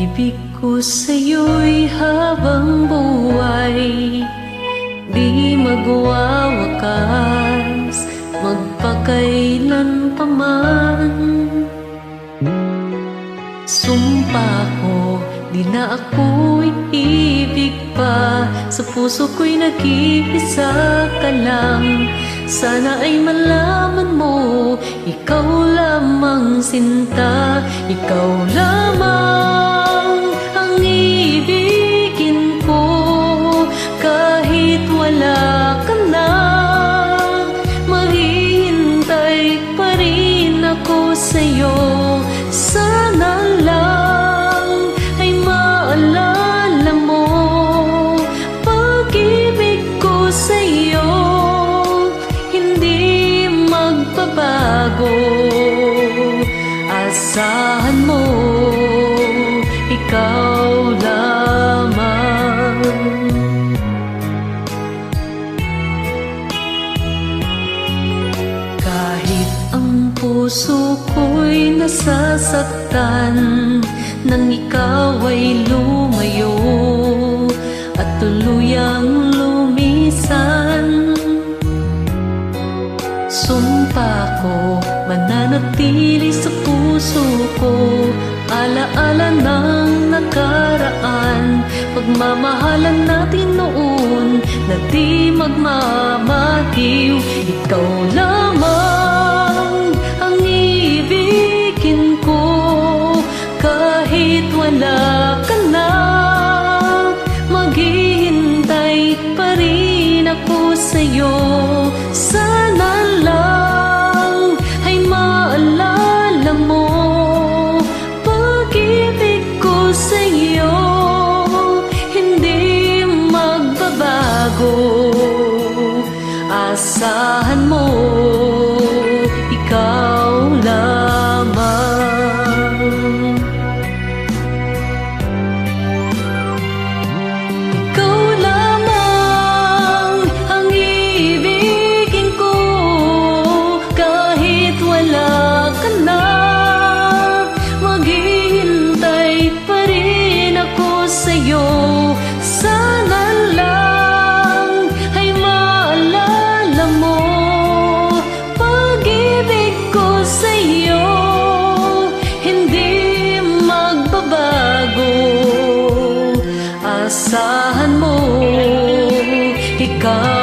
Pag-ibig ko sa'yo'y habang buhay, di magwawakas, magpakailan pa man. Sumpa ko, di na ako'y ibig pa, sa puso ko'y nag-iisa ka lang. Sana ay malaman mo, ikaw lamang sinta, ikaw lamang ang ibigin ko. Kahit wala ka na, maghihintay pa rin ako sa'yo. Sana lang ay maalala mo, pag-ibig ko sa'yo hindi magbabago. Asahan mo, ikaw lamang. Kahit ang puso ko'y nasasaktan, nang ikaw ay lumayo at tuluyang lumisan. Sumpa ko, mananatili sa puso ko, alaala ng nakaraan, pagmamahalan natin noon na di magmamatiw. Ikaw lamang ang ibigin ko, kahit wala ka na, maghihintay pa rin ako sa'yo. Sana lang ay maalala mo, pag-ibig ko sa'yo hindi magbabago. Asahan mo, ikaw lamang. Ikaw lamang ang ibigin ko, kahit wala ka na, maghihintay pa rin ako sa'yo. Sana lang ay maalala mo, pag-ibig ko sa'yo hindi magbabago. Asahan mo, ikaw